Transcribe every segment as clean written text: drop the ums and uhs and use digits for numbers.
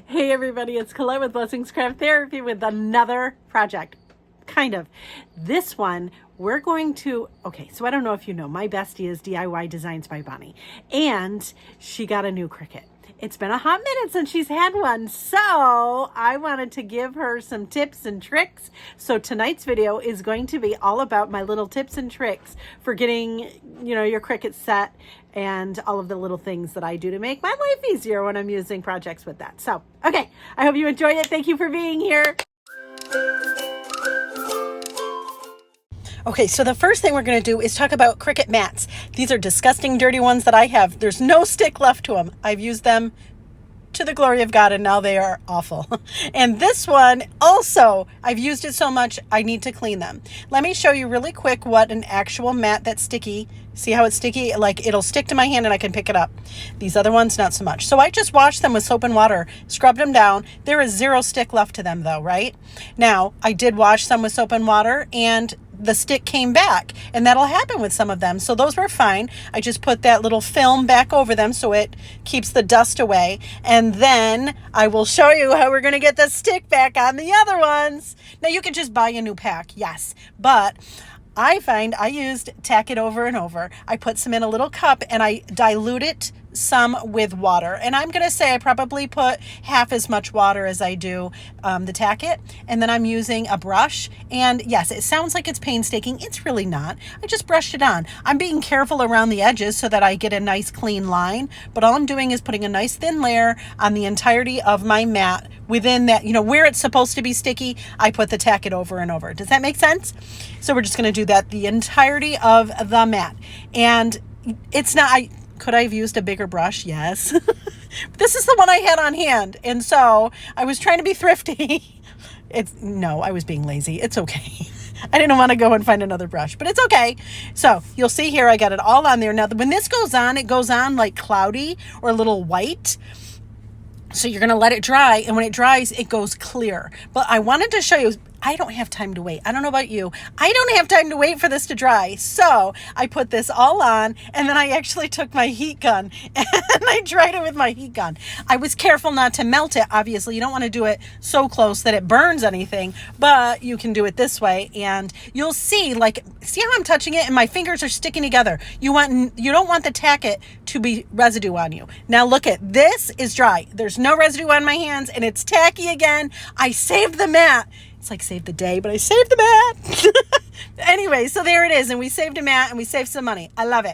Hey everybody, it's Colette with Blessings Craft Therapy with another project. Kind of. This one, we're going to, so I don't know if you know, my bestie is DIY Designs by Bonnie, and she got a new Cricut. It's been a hot minute since she's had one, so I wanted to give her some tips and tricks. So tonight's video is going to be all about my little tips and tricks for getting, your Cricut set and all of the little things that I do to make my life easier when I'm using projects with that. So, I hope you enjoyed it. Thank you for being here. Okay, so the first thing we're going to do is talk about Cricut mats. These are disgusting, dirty ones that I have. There's no stick left to them. I've used them to the glory of God, and now they are awful. And this one also, I've used it so much, I need to clean them. Let me show you really quick what an actual mat that's sticky. See how it's sticky? Like, it'll stick to my hand and I can pick it up. These other ones, not so much. So I just washed them with soap and water, scrubbed them down. There is zero stick left to them though, right? Now, I did wash some with soap and water, and the stick came back, and that'll happen with some of them. So those were fine. I just put that little film back over them so it keeps the dust away. And then I will show you how we're going to get the stick back on the other ones. Now you can just buy a new pack, yes, but I find I used Tack It Over and Over. I put some in a little cup and I dilute it some with water, and I'm gonna say I probably put half as much water as I do the Tack It, and then I'm using a brush. And yes, it sounds like it's painstaking. It's really not. I just brushed it on. I'm being careful around the edges so that I get a nice clean line, but all I'm doing is putting a nice thin layer on the entirety of my mat. Within that, where it's supposed to be sticky, I put the Tack It Over and Over. Does that make sense? So we're just gonna do that the entirety of the mat. And it's not, could I have used a bigger brush? Yes. This is the one I had on hand. And so I was trying to be thrifty. No, I was being lazy. It's okay. I didn't want to go and find another brush, but it's okay. So you'll see here, I got it all on there. Now, when this goes on, it goes on like cloudy or a little white. So you're going to let it dry. And when it dries, it goes clear. But I wanted to show you, I don't have time to wait. I don't know about you. I don't have time to wait for this to dry. So I put this all on, and then I actually took my heat gun and I dried it with my heat gun. I was careful not to melt it. Obviously, you don't want to do it so close that it burns anything, but you can do it this way, and you'll see, see how I'm touching it and my fingers are sticking together. You don't want the Tack It to be residue on you. Now look at this is dry. There's no residue on my hands, and it's tacky again. I saved the mat. It's like save the day, but I saved the mat. Anyway, so there it is. And we saved a mat and we saved some money. I love it.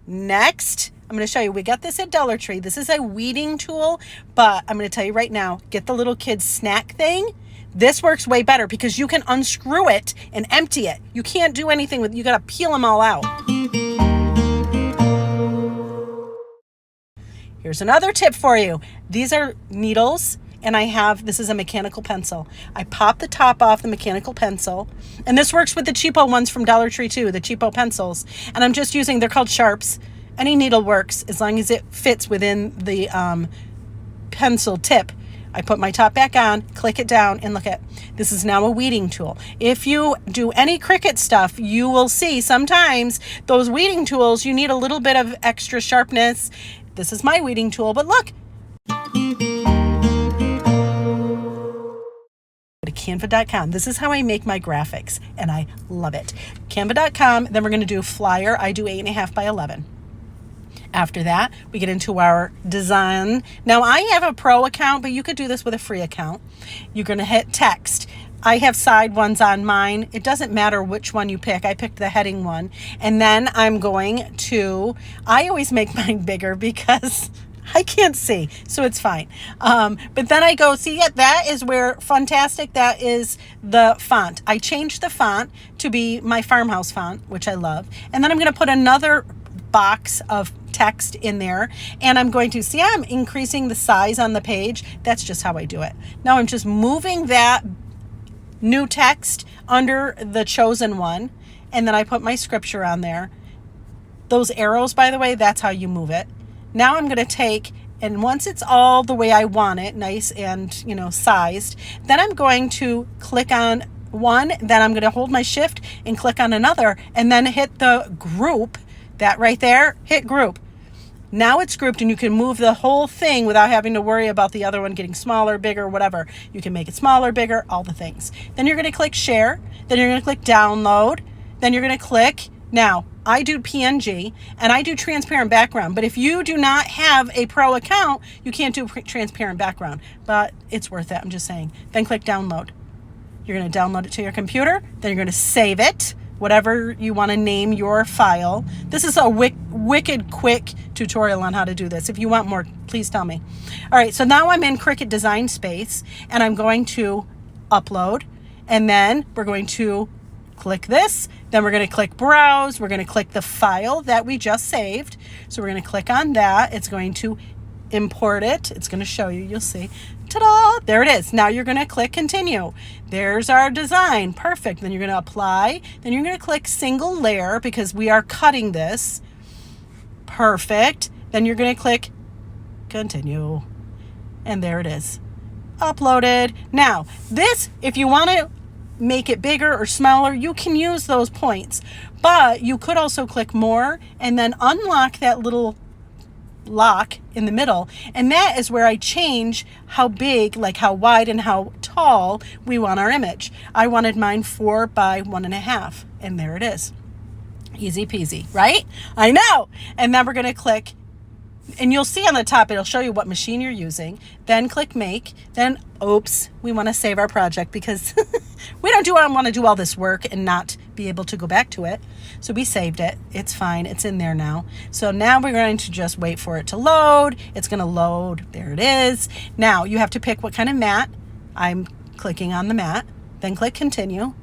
Next, I'm going to show you. We got this at Dollar Tree. This is a weeding tool, but I'm going to tell you right now, get the little kid's snack thing. This works way better because you can unscrew it and empty it. You can't do anything with, you got to peel them all out. Here's another tip for you. These are needles, and this is a mechanical pencil. I pop the top off the mechanical pencil, and this works with the cheapo ones from Dollar Tree too, the cheapo pencils. And I'm just using, they're called sharps. Any needle works as long as it fits within the pencil tip. I put my top back on, click it down, and look at, this is now a weeding tool. If you do any Cricut stuff, you will see sometimes those weeding tools, you need a little bit of extra sharpness. This is my weeding tool, but look. Go to canva.com. This is how I make my graphics, and I love it. Canva.com, then we're going to do flyer. I do 8.5 by 11. After that, we get into our design. Now, I have a pro account, but you could do this with a free account. You're going to hit text. I have side ones on mine. It doesn't matter which one you pick. I picked the heading one. And then I'm going to, I always make mine bigger because I can't see, so it's fine. But then I go, see, that is where, fantastic, that is the font. I changed the font to be my farmhouse font, which I love. And then I'm going to put another box of text in there, and I'm going to see, I'm increasing the size on the page. That's just how I do it. Now I'm just moving that new text under the chosen one, and then I put my scripture on there. Those arrows, by the way, that's how you move it. Now I'm going to take, and once it's all the way I want it, nice and sized, then I'm going to click on one, then I'm going to hold my shift and click on another, and then hit the group, that right there, hit group. Now it's grouped and you can move the whole thing without having to worry about the other one getting smaller, bigger, whatever. You can make it smaller, bigger, all the things. Then you're going to click share. Then you're going to click download. Then you're going to click, now I do PNG and I do transparent background, but if you do not have a pro account, you can't do transparent background, but it's worth it. I'm just saying. Then click download. You're going to download it to your computer. Then you're going to save it, whatever you want to name your file. This is a wicked quick tutorial on how to do this. If you want more, please tell me. All right, so now I'm in Cricut Design Space and I'm going to upload, and then we're going to click this. Then we're going to click browse. We're going to click the file that we just saved. So we're going to click on that. It's going to import it. It's going to show you. You'll see. Ta-da! There it is. Now you're going to click continue. There's our design. Perfect. Then you're going to apply. Then you're going to click single layer because we are cutting this. Perfect. Then you're going to click continue. And there it is. Uploaded. Now, this, if you want to make it bigger or smaller, you can use those points, but you could also click more and then unlock that little lock in the middle, and that is where I change how big, like how wide and how tall we want our image. I wanted mine 4 by 1.5, and there it is. Easy peasy, right? I know. And then we're going to click, and you'll see on the top, it'll show you what machine you're using. Then click make. Then, oops, we want to save our project because we don't want to do all this work and not be able to go back to it. So we saved it. It's fine. It's in there now. So now we're going to just wait for it to load. It's going to load. There it is. Now you have to pick what kind of mat. I'm clicking on the mat. Then click continue.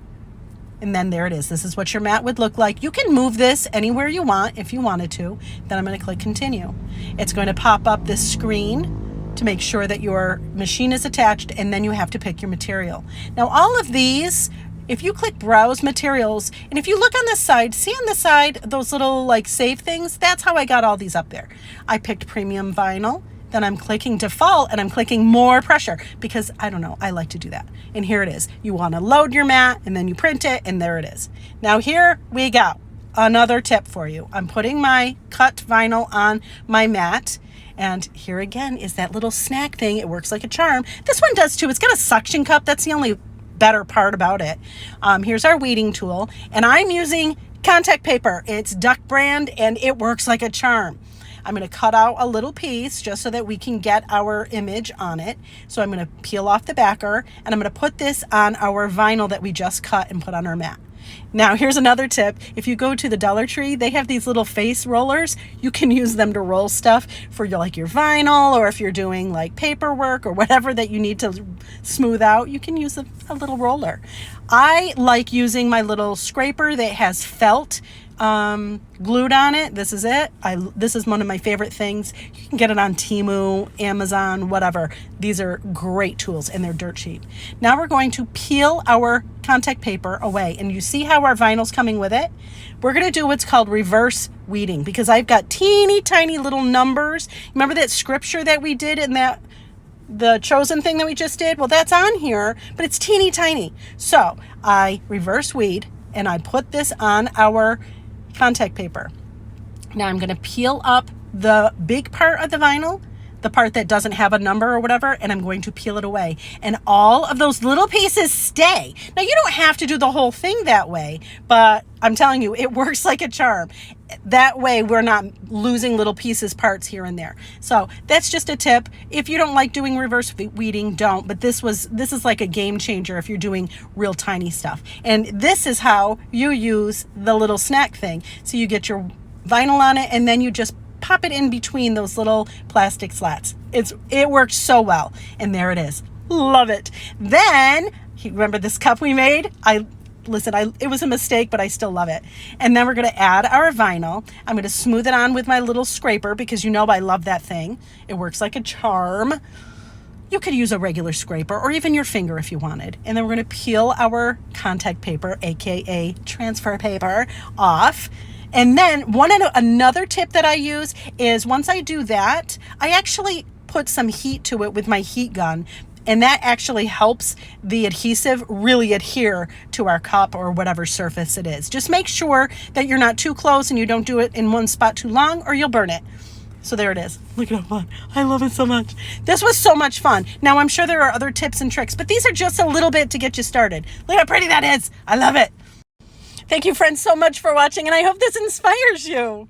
And then there it is. This is what your mat would look like. You can move this anywhere you want if you wanted to. Then I'm going to click continue. It's going to pop up this screen to make sure that your machine is attached, and then you have to pick your material. Now all of these, if you click browse materials, and if you look on the side, see on the side those little like save things? That's how I got all these up there. I picked premium vinyl. Then I'm clicking default and I'm clicking more pressure because I don't know, I like to do that. And here it is. You want to load your mat and then you print it, and there it is. Now here we go. Another tip for you. I'm putting my cut vinyl on my mat, and here again is that little snack thing. It works like a charm. This one does too. It's got a suction cup. That's the only better part about it. Here's our weeding tool, and I'm using contact paper. It's Duck brand and it works like a charm. I'm going to cut out a little piece just so that we can get our image on it. So I'm going to peel off the backer, and I'm going to put this on our vinyl that we just cut and put on our mat. Now here's another tip. If you go to the Dollar Tree, they have these little face rollers. You can use them to roll stuff for your vinyl, or if you're doing like paperwork or whatever that you need to smooth out, you can use a little roller. I like using my little scraper that has felt glued on it. This is it. This is one of my favorite things. You can get it on Temu, Amazon, whatever. These are great tools and they're dirt cheap. Now we're going to peel our contact paper away, and you see how our vinyl's coming with it? We're going to do what's called reverse weeding because I've got teeny tiny little numbers. Remember that scripture that we did in the chosen thing that we just did? Well, that's on here, but it's teeny tiny. So I reverse weed and I put this on our contact paper. Now I'm going to peel up the big part of the vinyl, the part that doesn't have a number or whatever, and I'm going to peel it away. And all of those little pieces stay. Now you don't have to do the whole thing that way, but I'm telling you, it works like a charm. That way we're not losing little pieces, parts here and there. So that's just a tip. If you don't like doing reverse weeding, don't. But this is like a game changer if you're doing real tiny stuff. And this is how you use the little snack thing. So you get your vinyl on it, and then you just pop it in between those little plastic slats. It works so well. And there it is. Love it. Then, remember this cup we made? It was a mistake, but I still love it. And then we're going to add our vinyl. I'm going to smooth it on with my little scraper because you know I love that thing. It works like a charm. You could use a regular scraper or even your finger if you wanted. And then we're going to peel our contact paper, aka transfer paper, off. And then another tip that I use is once I do that, I actually put some heat to it with my heat gun. And that actually helps the adhesive really adhere to our cup or whatever surface it is. Just make sure that you're not too close and you don't do it in one spot too long or you'll burn it. So there it is. Look at how fun. I love it so much. This was so much fun. Now I'm sure there are other tips and tricks, but these are just a little bit to get you started. Look how pretty that is. I love it. Thank you, friends, so much for watching, and I hope this inspires you.